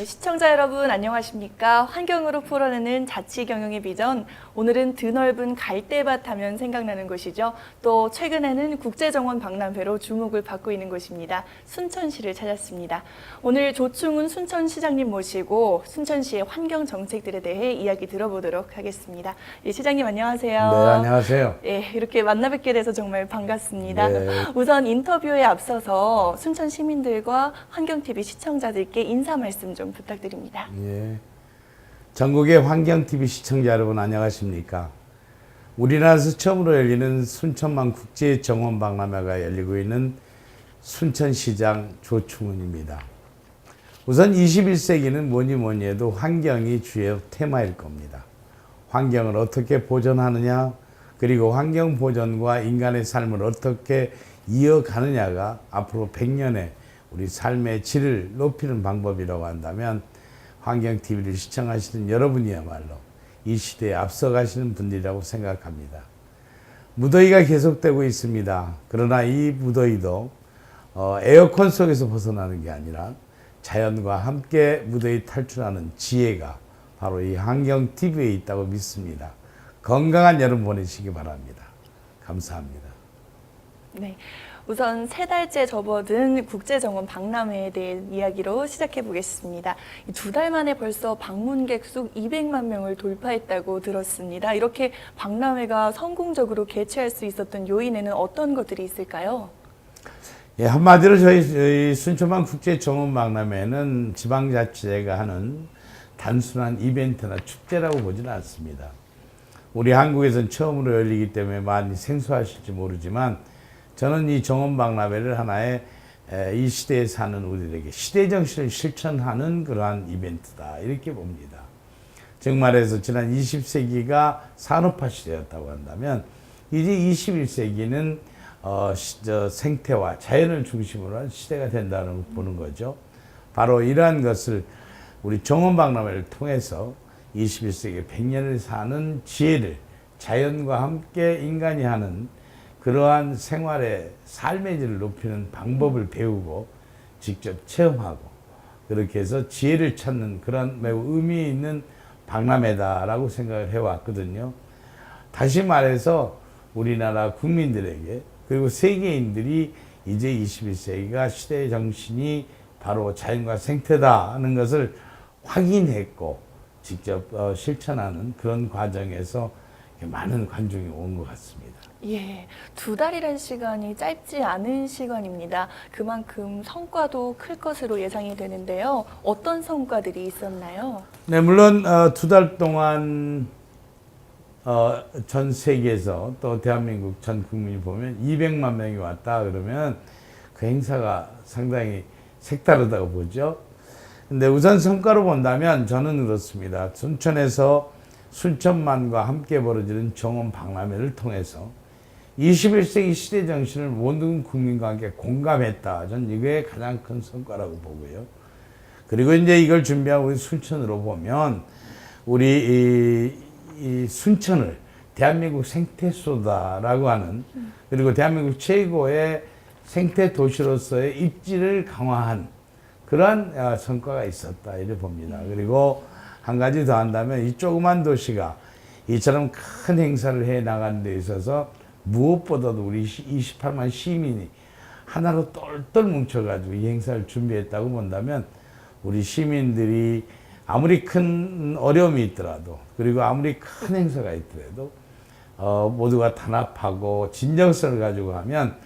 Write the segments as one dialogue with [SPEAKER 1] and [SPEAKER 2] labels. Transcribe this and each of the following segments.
[SPEAKER 1] 네, 시청자 여러분 안녕하십니까? 환경으로 풀어내는 자치경영의 비전. 오늘은 드넓은 갈대밭 하면 생각나는 곳이죠. 또 최근에는 국제정원 박람회로 주목을 받고 있는 곳입니다. 순천시를 찾았습니다. 오늘 조충훈 순천시장님 모시고 순천시의 환경 정책들에 대해 이야기 들어보도록 하겠습니다. 예, 시장님 안녕하세요.
[SPEAKER 2] 네, 안녕하세요.
[SPEAKER 1] 예, 이렇게 만나 뵙게 돼서 정말 반갑습니다.
[SPEAKER 2] 네.
[SPEAKER 1] 우선 인터뷰에 앞서서 순천 시민들과 환경TV 시청자들께 인사 말씀 좀 부탁드립니다.
[SPEAKER 2] 예. 전국의 환경TV 시청자 여러분 안녕하십니까? 우리나라에서 처음으로 열리는 순천만 국제정원박람회가 열리고 있는 순천시장 조충훈입니다. 우선 21세기는 뭐니 해도 환경이 주요 테마일 겁니다. 환경을 어떻게 보존하느냐, 그리고 환경 보존과 인간의 삶을 어떻게 이어가느냐가 앞으로 100년의 우리 삶의 질을 높이는 방법이라고 한다면 환경TV를 시청하시는 여러분이야말로 이 시대에 앞서가시는 분들이라고 생각합니다. 무더위가 계속되고 있습니다. 그러나 이 무더위도 에어컨 속에서 벗어나는 게 아니라 자연과 함께 무더위 탈출하는 지혜가 바로 이 환경TV에 있다고 믿습니다. 건강한 여름 보내시기 바랍니다. 감사합니다.
[SPEAKER 1] 네, 우선 3달째 접어든 국제정원 박람회에 대한 이야기로 시작해 보겠습니다. 2달 만에 벌써 방문객 수 200만 명을 돌파했다고 들었습니다. 이렇게 박람회가 성공적으로 개최할 수 있었던 요인에는 어떤 것들이 있을까요?
[SPEAKER 2] 예, 한마디로 저희 순천만 국제정원 박람회는 지방자치제가 하는 단순한 이벤트나 축제라고 보지는 않습니다. 우리 한국에서는 처음으로 열리기 때문에 많이 생소하실지 모르지만 저는 이 정원박람회를 하나의 이 시대에 사는 우리들에게 시대정신을 실천하는 그러한 이벤트다 이렇게 봅니다. 즉 말해서 지난 20세기가 산업화 시대였다고 한다면 이제 21세기는 생태와 자연을 중심으로 한 시대가 된다는 걸 보는 거죠. 바로 이러한 것을 우리 정원박람회를 통해서 21세기 100년을 사는 지혜를 자연과 함께 인간이 하는 그러한 생활의 삶의 질을 높이는 방법을 배우고 직접 체험하고 그렇게 해서 지혜를 찾는 그런 매우 의미 있는 박람회다라고 생각을 해왔거든요. 다시 말해서 우리나라 국민들에게 그리고 세계인들이 이제 21세기가 시대의 정신이 바로 자연과 생태다 하는 것을 확인했고 직접 실천하는 그런 과정에서 많은 관중이 온 것 같습니다.
[SPEAKER 1] 예, 2달이라는 시간이 짧지 않은 시간입니다. 그만큼 성과도 클 것으로 예상이 되는데요. 어떤 성과들이 있었나요?
[SPEAKER 2] 네, 물론 2달 동안 전 세계에서 또 대한민국 전 국민이 보면 200만 명이 왔다 그러면 그 행사가 상당히 색다르다고 보죠. 근데 우선 성과로 본다면 저는 그렇습니다. 순천에서 순천만과 함께 벌어지는 정원 박람회를 통해서 21세기 시대 정신을 모든 국민과 함께 공감했다. 전 이게 가장 큰 성과라고 보고요. 그리고 이제 이걸 준비한 우리 순천으로 보면 우리 이 순천을 대한민국 생태소다라고 하는 그리고 대한민국 최고의 생태 도시로서의 입지를 강화한 그러한 성과가 있었다 이렇게 봅니다. 그리고 한 가지 더 한다면 이 조그만 도시가 이처럼 큰 행사를 해 나가는 데 있어서 무엇보다도 우리 28만 시민이 하나로 똘똘 뭉쳐가지고 이 행사를 준비했다고 본다면 우리 시민들이 아무리 큰 어려움이 있더라도 그리고 아무리 큰 행사가 있더라도 모두가 단합하고 진정성을 가지고 하면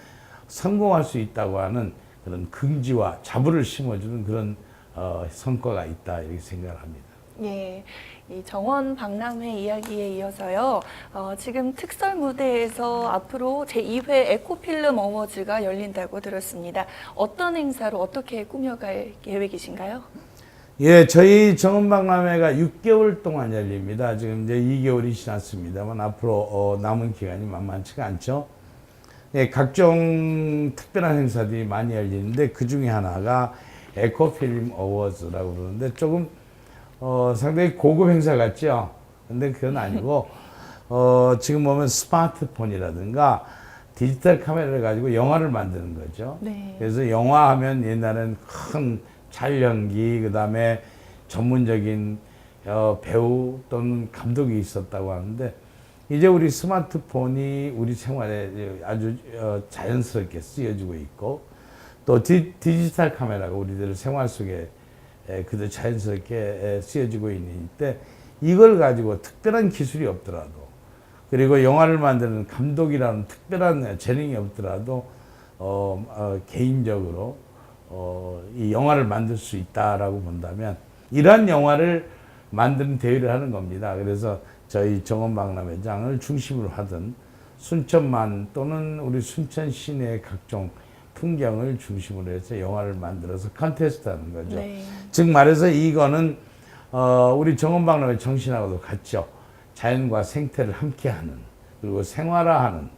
[SPEAKER 2] 성공할 수 있다고 하는 그런 긍지와 자부를 심어주는 그런 성과가 있다 이렇게 생각을 합니다.
[SPEAKER 1] 예, 이 정원 박람회 이야기에 이어서요. 지금 특설 무대에서 앞으로 제2회 에코필름 어워즈가 열린다고 들었습니다. 어떤 행사로 어떻게 꾸며갈 계획이신가요?
[SPEAKER 2] 예, 저희 정원박람회가 6개월 동안 열립니다. 지금 이제 2개월이 지났습니다만 앞으로 남은 기간이 만만치가 않죠. 예, 각종 특별한 행사들이 많이 열리는데 그 중에 하나가 에코필름 어워즈라고 그러는데 조금 상당히 고급 행사 같죠. 근데 그건 아니고 지금 보면 스마트폰이라든가 디지털 카메라를 가지고 영화를 만드는 거죠.
[SPEAKER 1] 네.
[SPEAKER 2] 그래서 영화 하면 옛날엔 큰 촬영기, 그 다음에 전문적인 배우 또는 감독이 있었다고 하는데 이제 우리 스마트폰이 우리 생활에 아주 자연스럽게 쓰여지고 있고 또 디지털 카메라가 우리들 생활 속에 그저 자연스럽게 쓰여지고 있는 때 이걸 가지고 특별한 기술이 없더라도 그리고 영화를 만드는 감독이라는 특별한 재능이 없더라도 개인적으로 이 영화를 만들 수 있다라고 본다면 이러한 영화를 만드는 대회를 하는 겁니다. 그래서 저희 정원박람회장을 중심으로 하던 순천만 또는 우리 순천 시내의 각종 풍경을 중심으로 해서 영화를 만들어서 컨테스트 하는 거죠.
[SPEAKER 1] 네.
[SPEAKER 2] 즉 말해서 이거는 우리 정원박람회 정신하고도 같죠. 자연과 생태를 함께하는 그리고 생활화하는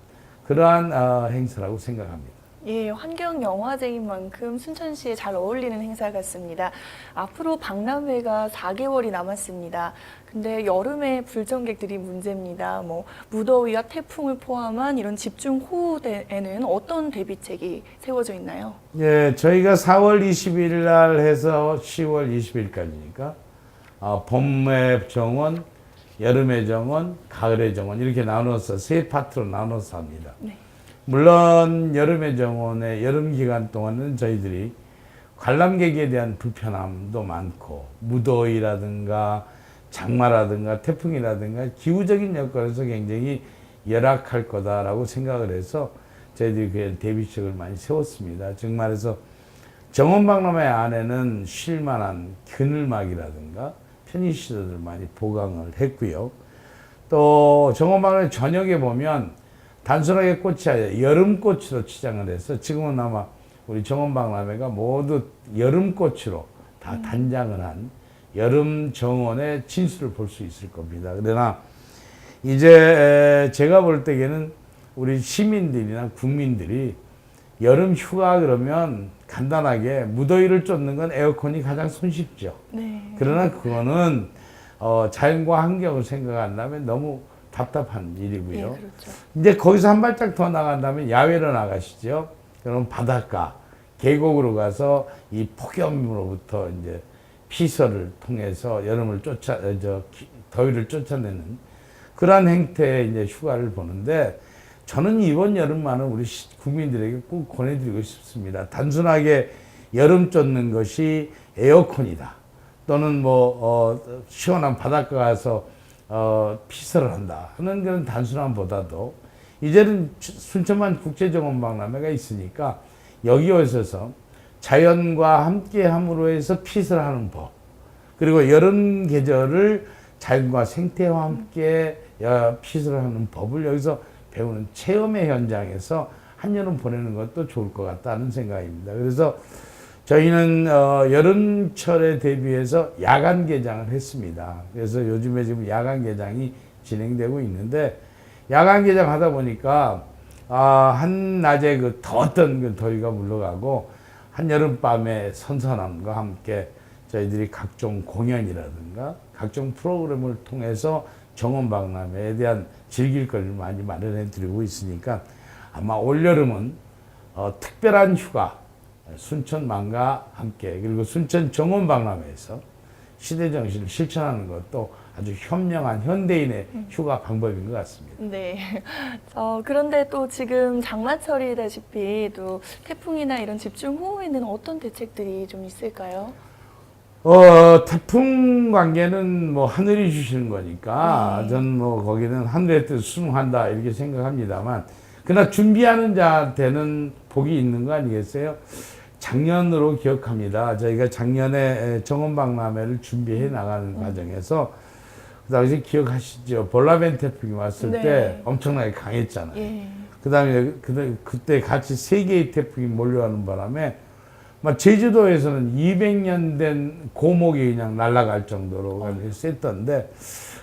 [SPEAKER 2] 그러한 행사라고 생각합니다.
[SPEAKER 1] 예, 환경 영화제인 만큼 순천시에 잘 어울리는 행사 같습니다. 앞으로 박람회가 4개월이 남았습니다. 근데 여름에 불정객들이 문제입니다. 뭐 무더위와 태풍을 포함한 이런 집중 호우에는 어떤 대비책이 세워져 있나요?
[SPEAKER 2] 예, 저희가 4월 20일 날 해서 10월 20일까지니까 봄의 정원, 여름의 정원, 가을의 정원 이렇게 나눠서 세 파트로 나눠서 합니다.
[SPEAKER 1] 네.
[SPEAKER 2] 물론 여름의 정원의 여름 기간 동안은 저희들이 관람객에 대한 불편함도 많고 무더위라든가 장마라든가 태풍이라든가 기후적인 여건에서 굉장히 열악할 거다라고 생각을 해서 저희들이 그 대비책을 많이 세웠습니다. 즉 말해서 정원박람회 안에는 쉴만한 그늘막이라든가 편의시설을 많이 보강을 했고요. 또 정원박람회 저녁에 보면 단순하게 꽃이 아니라 여름꽃으로 치장을 해서 지금은 아마 우리 정원박람회가 모두 여름꽃으로 다 단장을 한 여름 정원의 진수를 볼 수 있을 겁니다. 그러나 이제 제가 볼 때에는 우리 시민들이나 국민들이 여름 휴가 그러면 간단하게 무더위를 쫓는 건 에어컨이 가장 손쉽죠.
[SPEAKER 1] 네.
[SPEAKER 2] 그러나 그거는 자연과 환경을 생각한다면 너무 답답한 일이고요.
[SPEAKER 1] 예, 그렇죠.
[SPEAKER 2] 이제 거기서 한 발짝 더 나간다면 야외로 나가시죠. 그럼 바닷가, 계곡으로 가서 이 폭염으로부터 이제 피서를 통해서 여름을 더위를 쫓아내는 그러한 행태의 이제 휴가를 보는데 저는 이번 여름만은 우리 국민들에게 꼭 권해드리고 싶습니다. 단순하게 여름 쫓는 것이 에어컨이다. 또는 시원한 바닷가 가서 피서를 한다 하는 그런 단순함보다도 이제는 순천만 국제정원박람회가 있으니까 여기 오셔서 자연과 함께 함으로 해서 피서를 하는 법 그리고 여름 계절을 자연과 생태와 함께 피서를 하는 법을 여기서 배우는 체험의 현장에서 한여름 보내는 것도 좋을 것 같다는 생각입니다. 그래서 저희는 여름철에 대비해서 야간 개장을 했습니다. 그래서 요즘에 지금 야간 개장이 진행되고 있는데 야간 개장하다 보니까 한낮에 그 더웠던 그 더위가 물러가고 한여름밤의 선선함과 함께 저희들이 각종 공연이라든가 각종 프로그램을 통해서 정원박람회에 대한 즐길 거리를 많이 마련해 드리고 있으니까 아마 올여름은 특별한 휴가 순천만과 함께 그리고 순천 정원박람회에서 시대정신을 실천하는 것도 아주 현명한 현대인의 휴가 방법인 것 같습니다.
[SPEAKER 1] 네. 그런데 또 지금 장마철이다시피 또 태풍이나 이런 집중호우에는 어떤 대책들이 좀 있을까요?
[SPEAKER 2] 태풍 관계는 하늘이 주시는 거니까 전 거기는 하늘의 뜻 순응한다 이렇게 생각합니다만 그러나 준비하는 자한테는 복이 있는 거 아니겠어요? 작년으로 기억합니다. 저희가 작년에 정원박람회를 준비해 나가는 과정에서 그 당시 기억하시죠? 볼라벤 태풍이 왔을
[SPEAKER 1] 네.
[SPEAKER 2] 때 엄청나게 강했잖아요.
[SPEAKER 1] 예.
[SPEAKER 2] 그다음에 그때 같이 세 개의 태풍이 몰려오는 바람에 제주도에서는 200년 된 고목이 그냥 날아갈 정도로 셌던데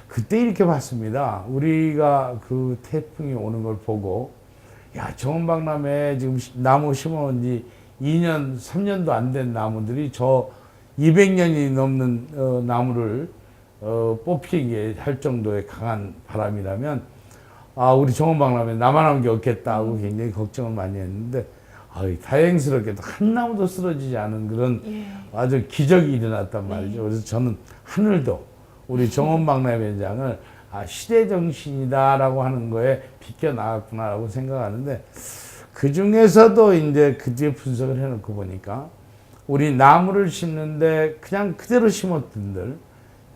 [SPEAKER 2] 그때 이렇게 봤습니다. 우리가 그 태풍이 오는 걸 보고 야, 정원박람회 지금 나무 심어놓은 지 2년, 3년도 안 된 나무들이 저 200년이 넘는 나무를 뽑히게 할 정도의 강한 바람이라면 우리 정원박람회 나만 한 게 없겠다 하고 굉장히 걱정을 많이 했는데 다행스럽게도 한 나무도 쓰러지지 않은 그런
[SPEAKER 1] 예.
[SPEAKER 2] 아주 기적이 일어났단 말이죠. 그래서 저는 하늘도 우리 정원박람회장을 시대 정신이다라고 하는 거에 비껴 나갔구나라고 생각하는데, 그 중에서도 이제 그 뒤에 분석을 해놓고 보니까 우리 나무를 심는데 그냥 그대로 심었던들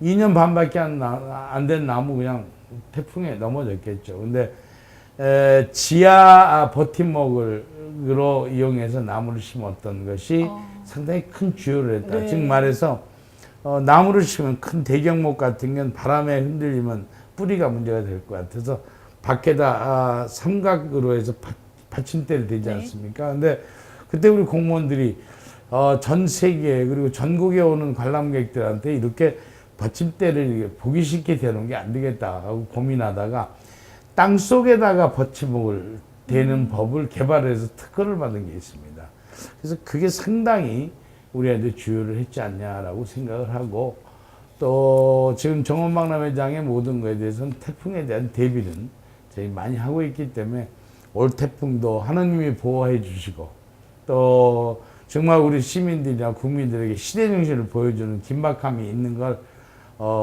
[SPEAKER 2] 2년 반밖에 안 된 나무 그냥 태풍에 넘어졌겠죠. 근데 지하 버팀목으로 이용해서 나무를 심었던 것이 상당히 큰 주요를 했다.
[SPEAKER 1] 네.
[SPEAKER 2] 즉 말해서 나무를 심으면 큰 대경목 같은 건 바람에 흔들리면 뿌리가 문제가 될 것 같아서 밖에다 삼각으로 해서 받침대를 대지
[SPEAKER 1] 네.
[SPEAKER 2] 않습니까? 근데 그때 우리 공무원들이 전 세계 그리고 전국에 오는 관람객들한테 이렇게 받침대를 보기 쉽게 대놓은 게 안 되겠다 하고 고민하다가 땅 속에다가 받침목을 대는 법을 개발해서 특허를 받은 게 있습니다. 그래서 그게 상당히 우리한테 주요를 했지 않냐라고 생각을 하고, 또 지금 정원박람회장의 모든 것에 대해서는 태풍에 대한 대비는 저희 많이 하고 있기 때문에 올 태풍도 하나님이 보호해 주시고, 또 정말 우리 시민들이나 국민들에게 시대정신을 보여주는 긴박함이 있는 걸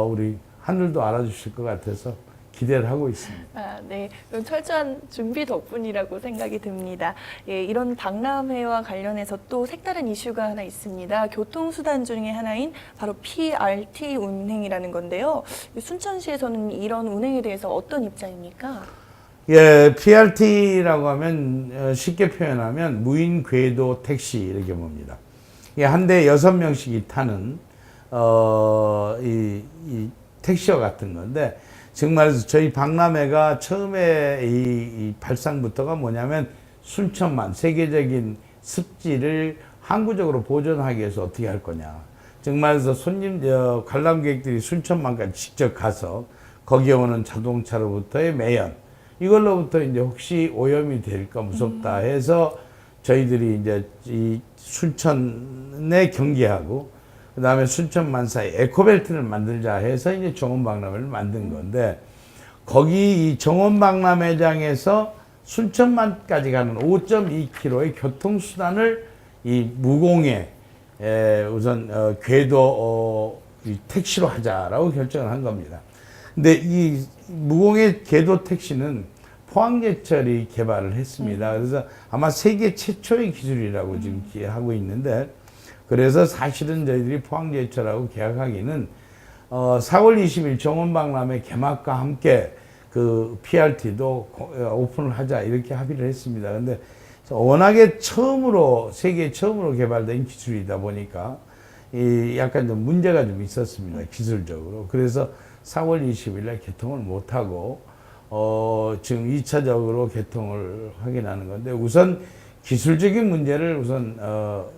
[SPEAKER 2] 우리 하늘도 알아주실 것 같아서 기대를 하고 있습니다.
[SPEAKER 1] 네. 그럼 철저한 준비 덕분이라고 생각이 듭니다. 예, 이런 박람회와 관련해서 또 색다른 이슈가 하나 있습니다. 교통수단 중에 하나인 바로 PRT 운행이라는 건데요. 순천시에서는 이런 운행에 대해서 어떤 입장입니까?
[SPEAKER 2] 예, PRT라고 하면 쉽게 표현하면 무인 궤도 택시 이렇게 봅니다. 이게 한 대에 6명씩이 타는 이 택시와 같은 건데, 즉 말해서 저희 박람회가 처음에 이 발상부터가 뭐냐면 순천만 세계적인 습지를 항구적으로 보존하기 위해서 어떻게 할 거냐. 즉 말해서 관람객들이 순천만까지 직접 가서 거기에 오는 자동차로부터의 매연, 이걸로부터 이제 혹시 오염이 될까 무섭다 해서 저희들이 이제 이 순천에 경계하고 그 다음에 순천 만사에 에코벨트를 만들자 해서 이제 정원박람회를 만든 건데, 거기 이 정원박람회장에서 순천만까지 가는 5.2km의 교통수단을 이 무공해 우선 궤도 이 택시로 하자라고 결정을 한 겁니다. 근데 이 무공해 궤도 택시는 포항제철이 개발을 했습니다. 그래서 아마 세계 최초의 기술이라고 지금 하고 있는데, 그래서 사실은 저희들이 포항제철하고 계약하기는 4월 20일 정원박람회 개막과 함께 그 PRT도 오픈을 하자 이렇게 합의를 했습니다. 근데 워낙에 세계 처음으로 개발된 기술이다 보니까 약간 좀 문제가 좀 있었습니다. 기술적으로. 그래서 4월 20일 날 개통을 못하고 지금 2차적으로 개통을 확인하는 건데, 우선 기술적인 문제를 우선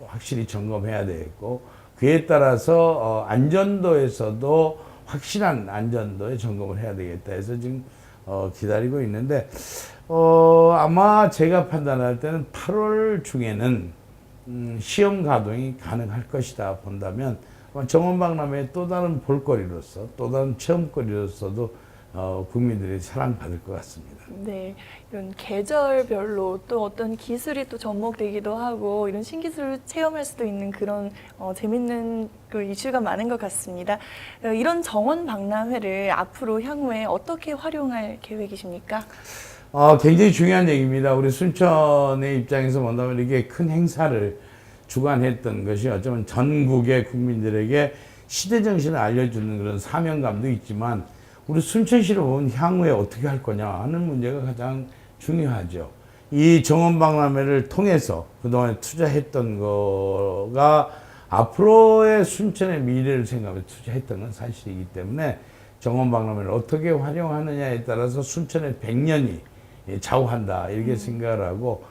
[SPEAKER 2] 확실히 점검해야 되겠고, 그에 따라서 안전도에서도 확실한 안전도에 점검을 해야 되겠다 해서 지금 기다리고 있는데, 아마 제가 판단할 때는 8월 중에는 시험 가동이 가능할 것이다 본다면 정원박람회의 또 다른 볼거리로서 또 다른 체험거리로서도 국민들이 사랑받을 것 같습니다.
[SPEAKER 1] 네, 이런 계절별로 또 어떤 기술이 또 접목되기도 하고 이런 신기술을 체험할 수도 있는 그런 재밌는 그 이슈가 많은 것 같습니다. 이런 정원 박람회를 앞으로 향후에 어떻게 활용할 계획이십니까?
[SPEAKER 2] 굉장히 중요한 얘기입니다. 우리 순천의 입장에서 본다면 이게 큰 행사를 주관했던 것이 어쩌면 전국의 국민들에게 시대정신을 알려주는 그런 사명감도 있지만, 우리 순천시로 보면 향후에 어떻게 할 거냐 하는 문제가 가장 중요하죠. 이 정원박람회를 통해서 그동안 투자했던 거가 앞으로의 순천의 미래를 생각하며 투자했던 건 사실이기 때문에 정원박람회를 어떻게 활용하느냐에 따라서 순천의 100년이 좌우한다 이렇게 생각을 하고,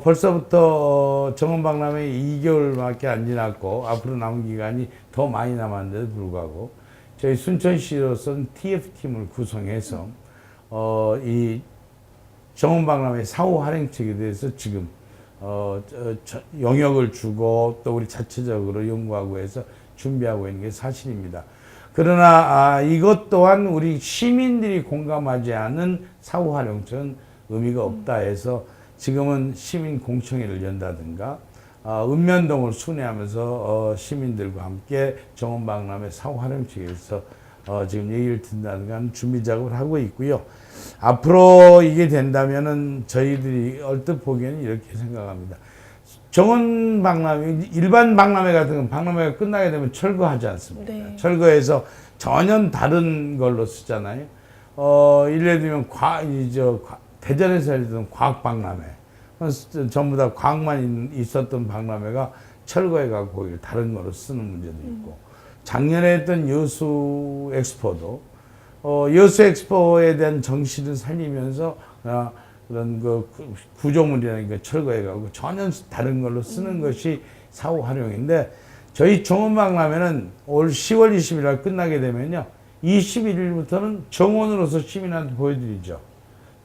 [SPEAKER 2] 벌써부터 정원박람회 2개월밖에 안 지났고 앞으로 남은 기간이 더 많이 남았는데도 불구하고 저희 순천시로서는 TF팀을 구성해서 이 정원박람회 사후 할행책에 대해서 지금 영역을 주고 또 우리 자체적으로 연구하고 해서 준비하고 있는 게 사실입니다. 그러나 이것 또한 우리 시민들이 공감하지 않은 사후 활용책은 의미가 없다 해서 지금은 시민 공청회를 연다든가 읍면동을 순회하면서 시민들과 함께 정원박람회 사후 활용 측에서 지금 얘기를 듣는다든가 하는 준비 작업을 하고 있고요. 앞으로 이게 된다면은 저희들이 얼뜻 보기에는 이렇게 생각합니다. 정원 박람회, 일반 박람회 같은 건 박람회가 끝나게 되면 철거하지 않습니까?
[SPEAKER 1] 네.
[SPEAKER 2] 철거해서 전혀 다른 걸로 쓰잖아요. 예를 들면 대전에서 했던 과학 박람회. 전부 다 과학만 있었던 박람회가 철거해가고 다른 거로 쓰는 문제도 있고. 작년에 했던 여수 엑스포도, 여수 엑스포에 대한 정신을 살리면서, 그런 구조물이라는 게 철거해가고 전혀 다른 걸로 쓰는 것이 사후 활용인데, 저희 정원박람회는 올 10월 20일 날 끝나게 되면요, 21일부터는 정원으로서 시민한테 보여드리죠.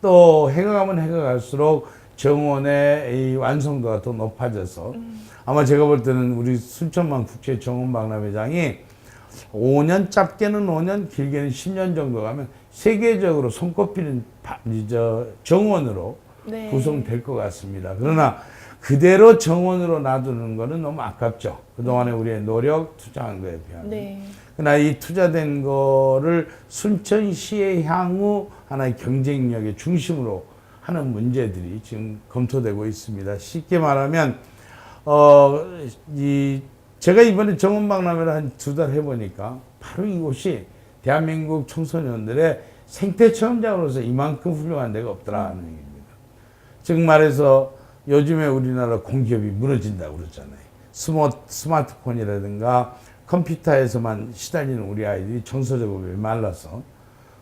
[SPEAKER 2] 또 해가 가면 해가 갈수록 정원의 이 완성도가 더 높아져서 아마 제가 볼 때는 우리 순천만 국제 정원박람회장이 5년, 짧게는 5년, 길게는 10년 정도 가면 세계적으로 손꼽히는 정원으로
[SPEAKER 1] 네.
[SPEAKER 2] 구성될 것 같습니다. 그러나 그대로 정원으로 놔두는 거는 너무 아깝죠. 그동안에 우리의 노력, 투자한 거에 비하면.
[SPEAKER 1] 네.
[SPEAKER 2] 그러나 이 투자된 거를 순천시의 향후 하나의 경쟁력의 중심으로 하는 문제들이 지금 검토되고 있습니다. 쉽게 말하면, 제가 이번에 정원박람회를 한 2달 해보니까 바로 이곳이 대한민국 청소년들의 생태 체험장으로서 이만큼 훌륭한 데가 없더라는 얘기입니다. 즉 말해서 요즘에 우리나라 공기업이 무너진다고 그러잖아요. 스마트폰이라든가 컴퓨터에서만 시달리는 우리 아이들이 정서적으로 말라서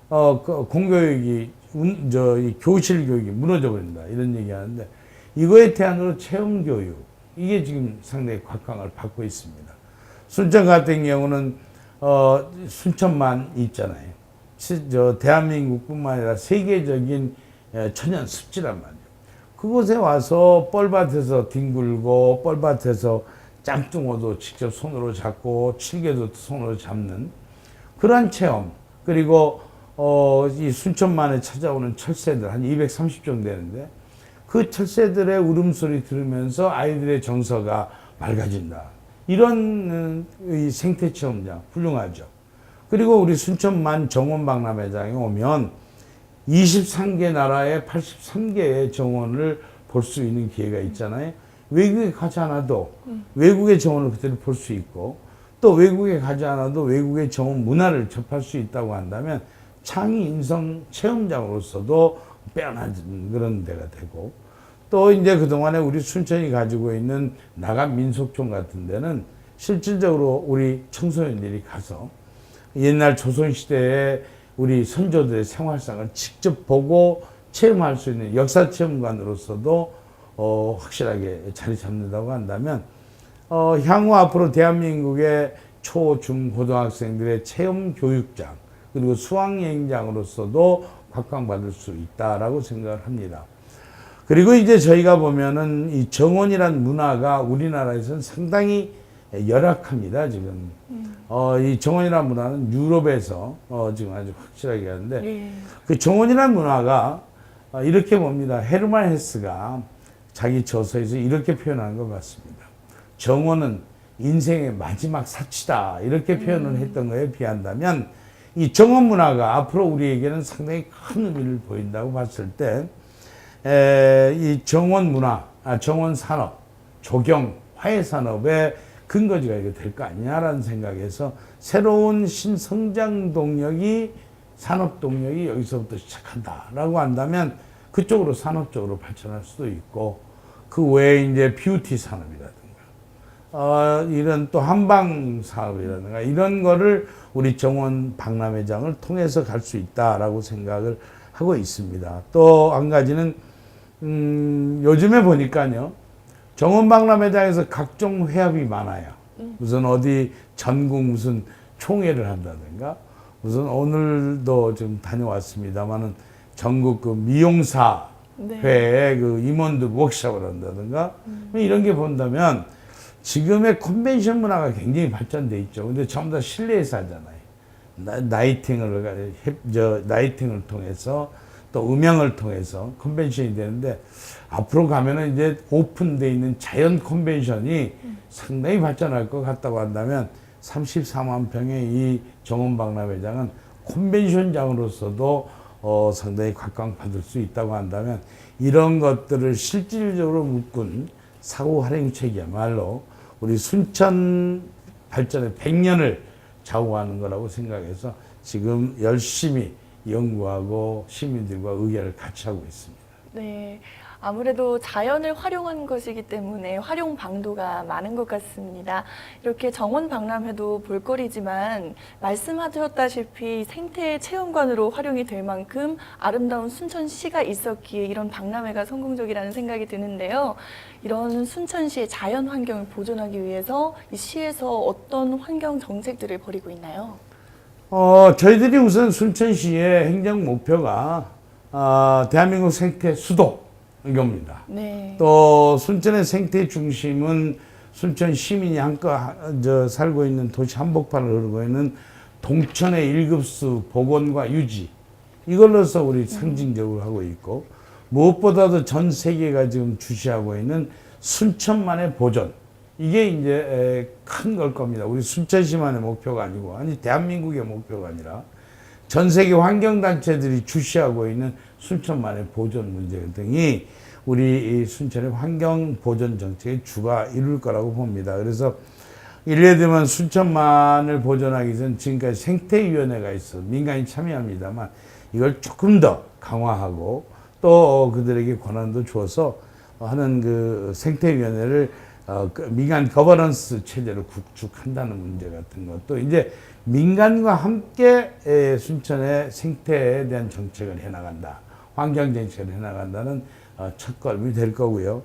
[SPEAKER 2] 공교육이 이 교실 교육이 무너져 버린다 이런 얘기하는데, 이거에 대안으로 체험 교육, 이게 지금 상당히 곽강을 받고 있습니다. 순천 같은 경우는 순천만 있잖아요. 대한민국뿐만 아니라 세계적인 천연 습지란 말이에요. 그곳에 와서 뻘밭에서 뒹굴고 뻘밭에서 짱뚱어도 직접 손으로 잡고 칠개도 손으로 잡는 그러한 체험, 그리고 이 순천만에 찾아오는 철새들 한 230 정도 되는데, 그 철새들의 울음소리 들으면서 아이들의 정서가 맑아진다. 이런 이 생태체험장 훌륭하죠. 그리고 우리 순천만 정원박람회장에 오면 23개 나라의 83개의 정원을 볼 수 있는 기회가 있잖아요. 외국에 가지 않아도 외국의 정원을 그대로 볼 수 있고, 또 외국에 가지 않아도 외국의 정원 문화를 접할 수 있다고 한다면 창의 인성 체험장으로서도 빼어난 그런 데가 되고, 또 이제 그동안에 우리 순천이 가지고 있는 나간 민속촌 같은 데는 실질적으로 우리 청소년들이 가서 옛날 조선시대에 우리 선조들의 생활상을 직접 보고 체험할 수 있는 역사체험관으로서도 확실하게 자리 잡는다고 한다면, 향후 앞으로 대한민국의 초, 중, 고등학생들의 체험 교육장, 그리고 수학여행장으로서도 각광받을 수 있다라고 생각을 합니다. 그리고 이제 저희가 보면은 이 정원이란 문화가 우리나라에서는 상당히 열악합니다, 지금. 이 정원이란 문화는 유럽에서 지금 아주 확실하게 하는데,
[SPEAKER 1] 네.
[SPEAKER 2] 그 정원이란 문화가 이렇게 봅니다. 헤르만 헤스가 자기 저서에서 이렇게 표현하는 것 같습니다. 정원은 인생의 마지막 사치다, 이렇게 표현을 했던 거에 비한다면, 이 정원 문화가 앞으로 우리에게는 상당히 큰 의미를 보인다고 봤을 때, 이 정원 문화, 정원 산업, 조경, 화해 산업의 근거지가 이게 될 거 아니냐라는 생각에서 새로운 신성장 동력이, 산업 동력이 여기서부터 시작한다라고 한다면 그쪽으로 산업적으로 발전할 수도 있고, 그 외에 이제 뷰티 산업이라든가, 이런 또 한방 사업이라든가 이런 거를 우리 정원 박람회장을 통해서 갈 수 있다라고 생각을 하고 있습니다. 또 한 가지는 요즘에 보니까요, 정원 박람회장에서 각종 회합이 많아요. 무슨 어디 전국 무슨 총회를 한다든가, 무슨 오늘도 좀 다녀왔습니다만은 전국 그 미용사
[SPEAKER 1] 네.
[SPEAKER 2] 회에 그 임원들 워크숍을 한다든가, 이런 게 본다면 지금의 컨벤션 문화가 굉장히 발전돼 있죠. 근데 전부 다 실내에서 하잖아요. 나이팅을 통해서 또 음향을 통해서 컨벤션이 되는데 앞으로 가면은 이제 오픈되어 있는 자연 컨벤션이 상당히 발전할 것 같다고 한다면 34만 평의 이 정원박람회장은 컨벤션장으로서도 상당히 각광받을 수 있다고 한다면 이런 것들을 실질적으로 묶은 사고 활용책이야말로 우리 순천 발전의 100년을 좌우하는 거라고 생각해서 지금 열심히 연구하고 시민들과 의견을 같이 하고 있습니다.
[SPEAKER 1] 네. 아무래도 자연을 활용한 것이기 때문에 활용 방도가 많은 것 같습니다. 이렇게 정원 박람회도 볼거리지만 말씀하셨다시피 생태 체험관으로 활용이 될 만큼 아름다운 순천시가 있었기에 이런 박람회가 성공적이라는 생각이 드는데요. 이런 순천시의 자연 환경을 보존하기 위해서 이 시에서 어떤 환경 정책들을 벌이고 있나요?
[SPEAKER 2] 저희들이 우선 순천시의 행정 목표가 대한민국 생태 수도 이겁니다.
[SPEAKER 1] 네.
[SPEAKER 2] 또 순천의 생태 중심은 순천 시민이 한껏 살고 있는 도시 한복판을 흐르고 있는 동천의 일급수 복원과 유지 이걸로서 우리 상징적으로 하고 있고 무엇보다도 전 세계가 지금 주시하고 있는 순천만의 보존 이게 이제 큰 걸 겁니다. 우리 순천시만의 목표가 아니고 아니 대한민국의 목표가 아니라 전 세계 환경단체들이 주시하고 있는 순천만의 보존 문제 등이 우리 순천의 환경 보존 정책의 주가 이룰 거라고 봅니다. 그래서 예를 들면 순천만을 보존하기 전 지금까지 생태위원회가 있어 민간이 참여합니다만 이걸 조금 더 강화하고 또 그들에게 권한도 주어서 하는 그 생태위원회를 민간 거버넌스 체제로 구축한다는 문제 같은 것도 이제 민간과 함께 순천의 생태에 대한 정책을 해나간다. 환경 정책을 해나간다는 첫걸음이 될 거고요.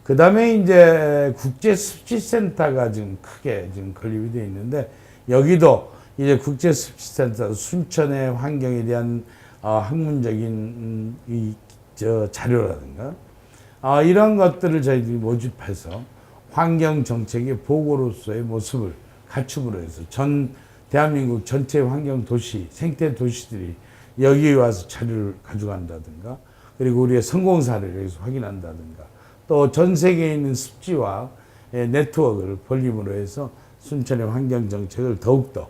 [SPEAKER 2] 그 다음에 이제 국제습지센터가 지금 크게 지금 건립이 되어 있는데 여기도 이제 국제습지센터 순천의 환경에 대한 학문적인 자료라든가 이런 것들을 저희들이 모집해서 환경 정책의 보고로서의 모습을 갖춤으로 해서 전 대한민국 전체 환경 도시, 생태 도시들이 여기 와서 자료를 가져간다든가 그리고 우리의 성공 사례를 여기서 확인한다든가 또 전 세계에 있는 습지와 네트워크를 벌림으로 해서 순천의 환경 정책을 더욱더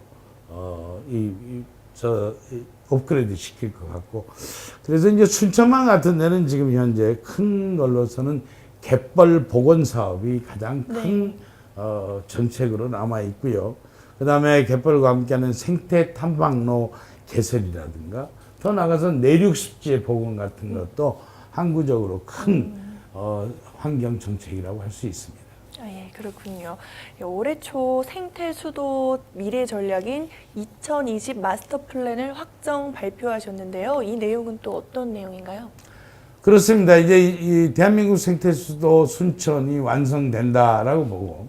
[SPEAKER 2] 업그레이드 시킬 것 같고 그래서 이제 순천만 같은 데는 지금 현재 큰 걸로서는 갯벌 복원 사업이 가장 큰 정책으로 남아 있고요. 그 다음에 갯벌과 함께하는 생태 탐방로 개설이라든가 더 나아가서 내륙 습지의 복원 같은 것도 항구적으로 큰 환경 정책이라고 할 수 있습니다.
[SPEAKER 1] 예, 그렇군요. 올해 초 생태 수도 미래 전략인 2020 마스터 플랜을 확정 발표하셨는데요. 이 내용은 또 어떤 내용인가요?
[SPEAKER 2] 그렇습니다. 이제 이 대한민국 생태 수도 순천이 완성된다라고 보고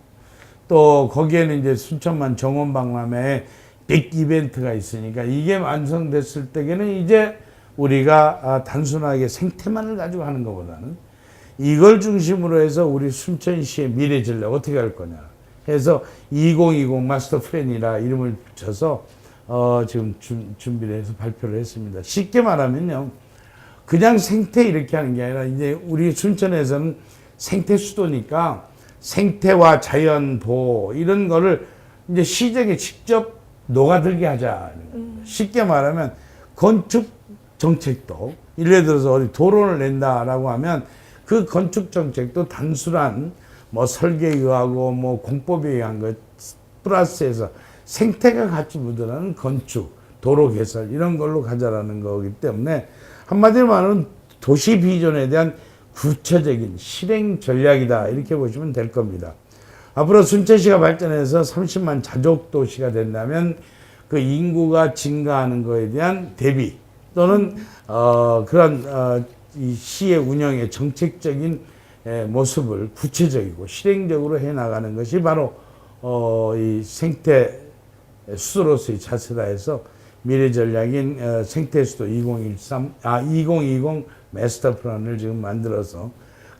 [SPEAKER 2] 또 거기에는 이제 순천만 정원 박람회 빅 이벤트가 있으니까 이게 완성됐을 때에는 이제 우리가 단순하게 생태만을 가지고 하는 것보다는 이걸 중심으로 해서 우리 순천시의 미래 전략 어떻게 할 거냐 해서 2020 마스터 플랜이라 이름을 붙여서 지금 준비를 해서 발표를 했습니다. 쉽게 말하면요. 그냥 생태 이렇게 하는 게 아니라 이제 우리 순천에서는 생태 수도니까 생태와 자연 보호 이런 거를 이제 시정에 직접 녹아들게 하자. 쉽게 말하면 건축 정책도 예를 들어서 어디 도로를 낸다라고 하면 그 건축 정책도 단순한 뭐 설계에 의하고 뭐 공법에 의한 것 플러스해서 생태가 같이 묻어나는 건축, 도로 개설 이런 걸로 가자라는 거기 때문에 한마디로 말하면 도시 비전에 대한 구체적인 실행 전략이다 이렇게 보시면 될 겁니다. 앞으로 순천시가 발전해서 30만 자족 도시가 된다면 그 인구가 증가하는 거에 대한 대비 또는 그런 이 시의 운영의 정책적인 모습을 구체적이고 실행적으로 해나가는 것이 바로 이 생태 수도로서의 자세다 해서 미래 전략인 생태수도 2020 마스터 플랜을 지금 만들어서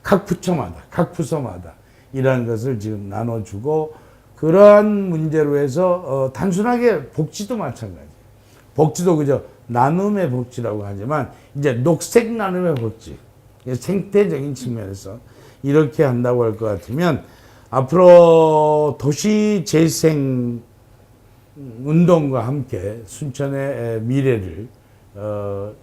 [SPEAKER 2] 각 부처마다, 각 부서마다 이러한 것을 지금 나눠주고 그러한 문제로 해서 단순하게 복지도 마찬가지. 복지도 그저 나눔의 복지라고 하지만 이제 녹색 나눔의 복지, 생태적인 측면에서 이렇게 한다고 할 것 같으면 앞으로 도시 재생 운동과 함께 순천의 미래를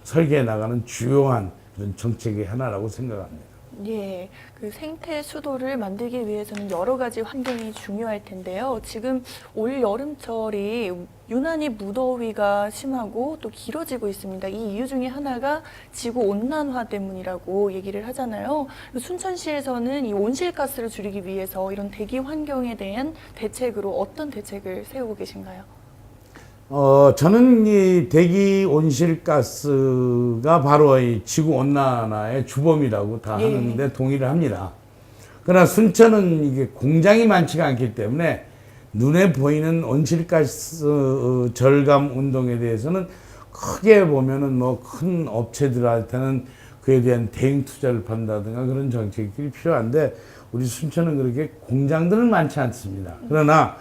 [SPEAKER 2] 설계해 나가는 주요한 그런 정책의 하나라고 생각합니다.
[SPEAKER 1] 예, 그 생태 수도를 만들기 위해서는 여러 가지 환경이 중요할 텐데요. 지금 올 여름철이 유난히 무더위가 심하고 또 길어지고 있습니다. 이 이유 중에 하나가 지구 온난화 때문이라고 얘기를 하잖아요. 순천시에서는 이 온실가스를 줄이기 위해서 이런 대기 환경에 대한 대책으로 어떤 대책을 세우고 계신가요?
[SPEAKER 2] 저는 이 대기 온실가스가 바로 이 지구 온난화의 주범이라고 다
[SPEAKER 1] 예.
[SPEAKER 2] 하는데 동의를 합니다. 그러나 순천은 이게 공장이 많지가 않기 때문에 눈에 보이는 온실가스 절감 운동에 대해서는 크게 보면은 뭐 큰 업체들한테는 그에 대한 대응 투자를 받는다든가 그런 정책들이 필요한데 우리 순천은 그렇게 공장들은 많지 않습니다. 그러나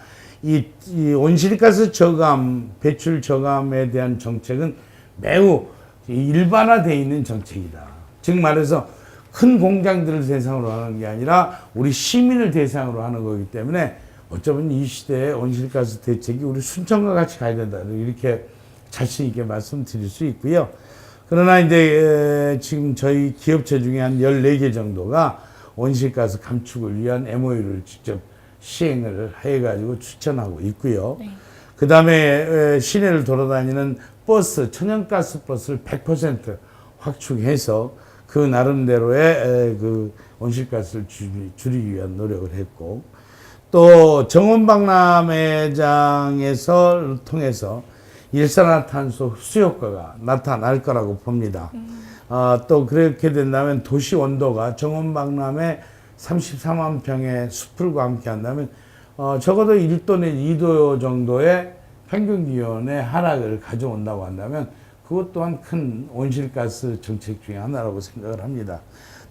[SPEAKER 2] 이 온실가스 저감, 배출 저감에 대한 정책은 매우 일반화되어 있는 정책이다. 즉 말해서 큰 공장들을 대상으로 하는 게 아니라 우리 시민을 대상으로 하는 거기 때문에 어쩌면 이 시대의 온실가스 대책이 우리 순천과 같이 가야 된다. 이렇게 자신 있게 말씀드릴 수 있고요. 그러나 이제 지금 저희 기업체 중에 한 14개 정도가 온실가스 감축을 위한 MOU를 직접 시행을 해가지고 추천하고 있고요.
[SPEAKER 1] 네.
[SPEAKER 2] 그 다음에 시내를 돌아다니는 버스, 천연가스 버스를 100% 확충해서 그 나름대로의 그 온실가스를 줄이기 위한 노력을 했고, 또 정원박람회장에서 통해서 일산화탄소 흡수 효과가 나타날 거라고 봅니다. 또 그렇게 된다면 도시 온도가 정원박람회 34만 평의 숲을과 함께 한다면 적어도 1도 내지 2도 정도의 평균 기온의 하락을 가져온다고 한다면 그것 또한 큰 온실가스 정책 중에 하나라고 생각을 합니다.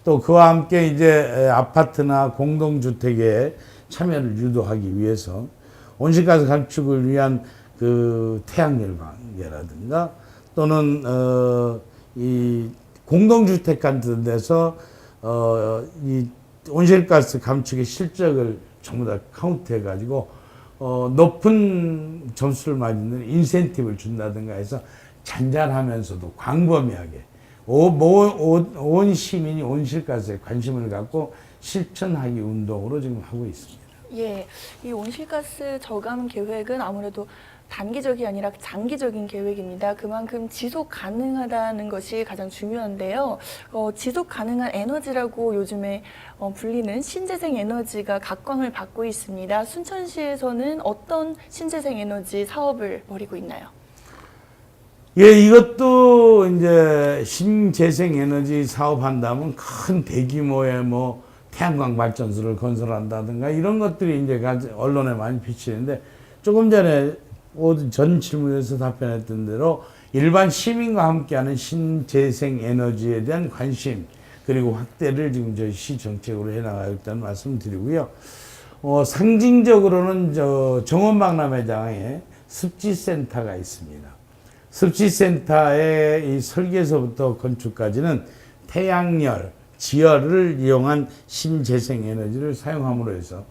[SPEAKER 2] 또 그와 함께 이제 아파트나 공동주택에 참여를 유도하기 위해서 온실가스 감축을 위한 그 태양열광이라든가 또는 이 공동주택 같은 데서 이 온실가스 감축의 실적을 전부 다 카운트해 가지고 높은 점수를 맞는 인센티브를 준다든가 해서 잔잔하면서도 광범위하게 온 시민이 온실가스에 관심을 갖고 실천하기 운동으로 지금 하고 있습니다.
[SPEAKER 1] 예, 이 온실가스 저감 계획은 아무래도 단기적이 아니라 장기적인 계획입니다. 그만큼 지속 가능하다는 것이 가장 중요한데요. 지속 가능한 에너지라고 요즘에 불리는 신재생 에너지가 각광을 받고 있습니다. 순천시에서는 어떤 신재생 에너지 사업을 벌이고 있나요?
[SPEAKER 2] 예, 이것도 이제 신재생 에너지 사업한다면 큰 대규모의 뭐 태양광 발전소를 건설한다든가 이런 것들이 이제 언론에 많이 비치는데 조금 전에 전 질문에서 답변했던 대로 일반 시민과 함께하는 신재생 에너지에 대한 관심 그리고 확대를 지금 저희 시 정책으로 해나가고 있다는 말씀을 드리고요. 상징적으로는 정원박람회장에 습지센터가 있습니다. 습지센터의 이 설계에서부터 건축까지는 태양열, 지열을 이용한 신재생 에너지를 사용함으로 해서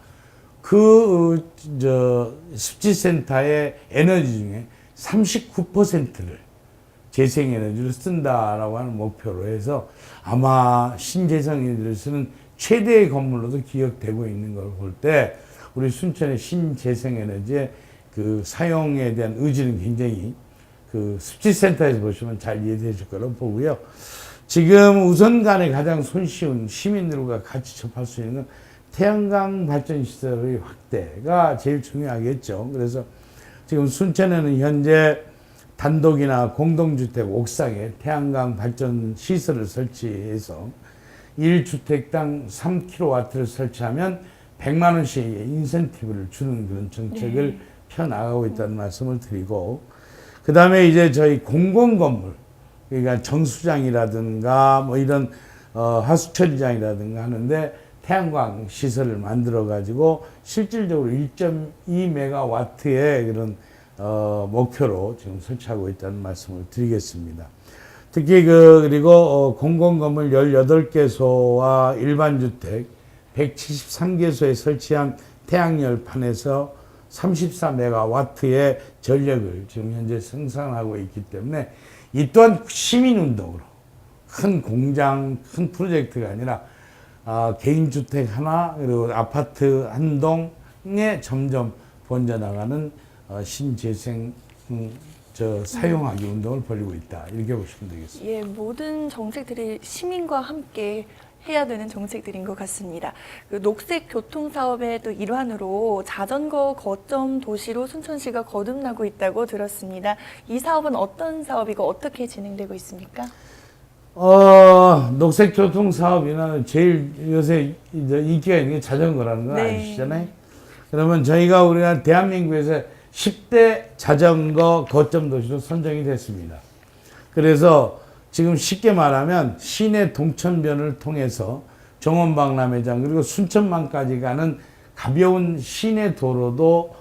[SPEAKER 2] 습지센터의 에너지 중에 39%를 재생에너지로 쓴다라고 하는 목표로 해서 아마 신재생 에너지를 쓰는 최대의 건물로도 기억되고 있는 걸 볼 때 우리 순천의 신재생 에너지의 그 사용에 대한 의지는 굉장히 그 습지센터에서 보시면 잘 이해되실 거라고 보고요. 지금 우선 간에 가장 손쉬운 시민들과 같이 접할 수 있는 태양광 발전 시설의 확대가 제일 중요하겠죠. 그래서 지금 순천에는 현재 단독이나 공동주택 옥상에 태양광 발전 시설을 설치해서 1주택당 3kW를 설치하면 100만 원씩의 인센티브를 주는 그런 정책을 펴나가고 있다는 말씀을 드리고, 그 다음에 이제 저희 공공건물, 그러니까 정수장이라든가 뭐 이런 하수처리장이라든가 하는데 태양광 시설을 만들어 가지고 실질적으로 1.2메가와트의 그런 목표로 지금 설치하고 있다는 말씀을 드리겠습니다. 특히 그리고 공공건물 18개소와 일반주택 173개소에 설치한 태양열판에서 34메가와트의 전력을 지금 현재 생산하고 있기 때문에 이 또한 시민운동으로 큰 공장, 큰 프로젝트가 아니라 개인주택 하나 그리고 아파트 한 동에 점점 번져나가는 신재생 사용하기 운동을 벌이고 있다. 이렇게 보시면 되겠습니다.
[SPEAKER 1] 예, 모든 정책들이 시민과 함께 해야 되는 정책들인 것 같습니다. 그 녹색 교통 사업의 또 일환으로 자전거 거점 도시로 순천시가 거듭나고 있다고 들었습니다. 이 사업은 어떤 사업이고 어떻게 진행되고 있습니까?
[SPEAKER 2] 녹색 교통 사업이나 제일 요새 이제 인기가 있는 게 자전거라는 거
[SPEAKER 1] 네.
[SPEAKER 2] 아시잖아요. 그러면 저희가 우리나라 대한민국에서 10대 자전거 거점 도시로 선정이 됐습니다. 그래서 지금 쉽게 말하면 시내 동천변을 통해서 정원박람회장 그리고 순천만까지 가는 가벼운 시내 도로도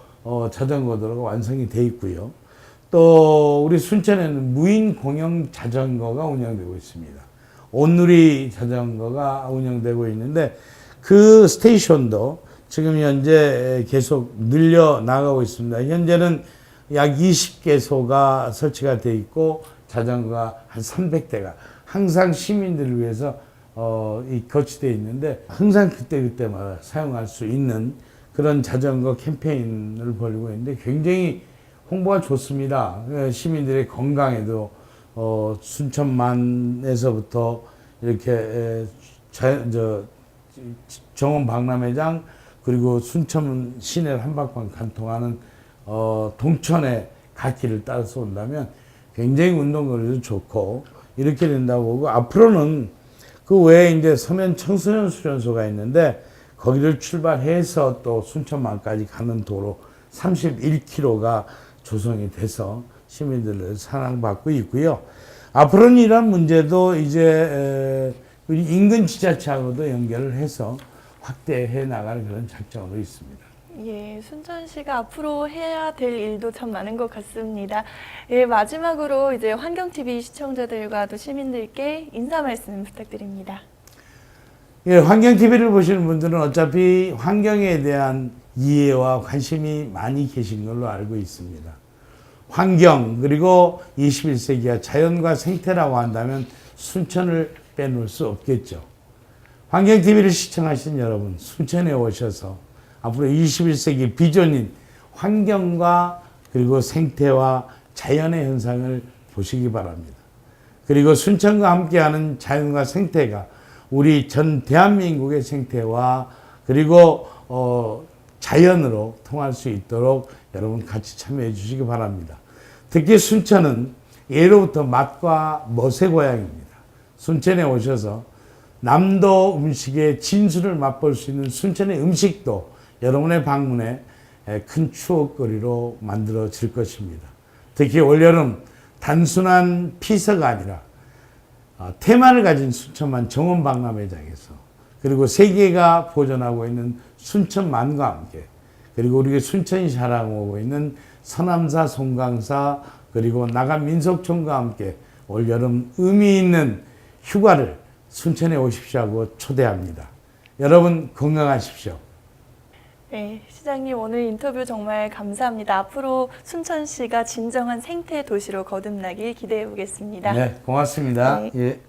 [SPEAKER 2] 자전거 도로가 완성이 돼 있고요. 또 우리 순천에는 무인 공영 자전거가 운영되고 있습니다. 온누리 자전거가 운영되고 있는데 그 스테이션도 지금 현재 계속 늘려 나가고 있습니다. 현재는 약 20개소가 설치가 돼 있고 자전거가 한 300대가 항상 시민들을 위해서 거치되어 있는데 항상 그때마다 사용할 수 있는 그런 자전거 캠페인을 벌이고 있는데 굉장히 홍보가 좋습니다. 시민들의 건강에도 순천만에서부터 이렇게 정원 박람회장 그리고 순천 시내를 한바퀴 관통하는 동천의 갓길을 따라서 온다면 굉장히 운동거리도 좋고 이렇게 된다고 보고 앞으로는 그 외에 이제 서면 청소년 수련소가 있는데 거기를 출발해서 또 순천만까지 가는 도로 31km가 조성이 돼서 시민들을 사랑받고 있고요. 앞으로는 이런 문제도 이제 우리 인근 지자체하고도 연결을 해서 확대해 나갈 그런 작정으로 있습니다.
[SPEAKER 1] 예, 순천시가 앞으로 해야 될 일도 참 많은 것 같습니다. 예, 마지막으로 이제 환경TV 시청자들과 또 시민들께 인사 말씀 부탁드립니다.
[SPEAKER 2] 예, 환경TV를 보시는 분들은 어차피 환경에 대한 이해와 관심이 많이 계신 걸로 알고 있습니다. 환경, 그리고 21세기가 자연과 생태라고 한다면 순천을 빼놓을 수 없겠죠. 환경TV를 시청하신 여러분, 순천에 오셔서 앞으로 21세기 비전인 환경과 그리고 생태와 자연의 현상을 보시기 바랍니다. 그리고 순천과 함께하는 자연과 생태가 우리 전 대한민국의 생태와 그리고 자연으로 통할 수 있도록 여러분 같이 참여해 주시기 바랍니다. 특히 순천은 예로부터 맛과 멋의 고향입니다. 순천에 오셔서 남도 음식의 진수를 맛볼 수 있는 순천의 음식도 여러분의 방문에 큰 추억거리로 만들어질 것입니다. 특히 올여름 단순한 피서가 아니라 테마를 가진 순천만 정원박람회장에서 그리고 세계가 보존하고 있는 순천만과 함께 그리고 우리가 순천이 자랑하고 있는 서남사, 송강사 그리고 나간민속촌과 함께 올여름 의미 있는 휴가를 순천에 오십시오 하고 초대합니다. 여러분 건강하십시오.
[SPEAKER 1] 네, 시장님 오늘 인터뷰 정말 감사합니다. 앞으로 순천시가 진정한 생태 도시로 거듭나길 기대해 보겠습니다.
[SPEAKER 2] 네, 고맙습니다.
[SPEAKER 1] 네.
[SPEAKER 2] 예.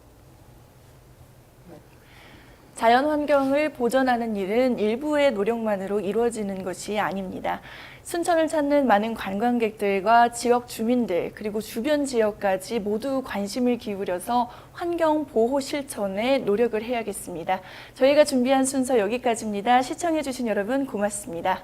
[SPEAKER 1] 자연 환경을 보존하는 일은 일부의 노력만으로 이루어지는 것이 아닙니다. 순천을 찾는 많은 관광객들과 지역 주민들 그리고 주변 지역까지 모두 관심을 기울여서 환경 보호 실천에 노력을 해야겠습니다. 저희가 준비한 순서 여기까지입니다. 시청해 주신 여러분 고맙습니다.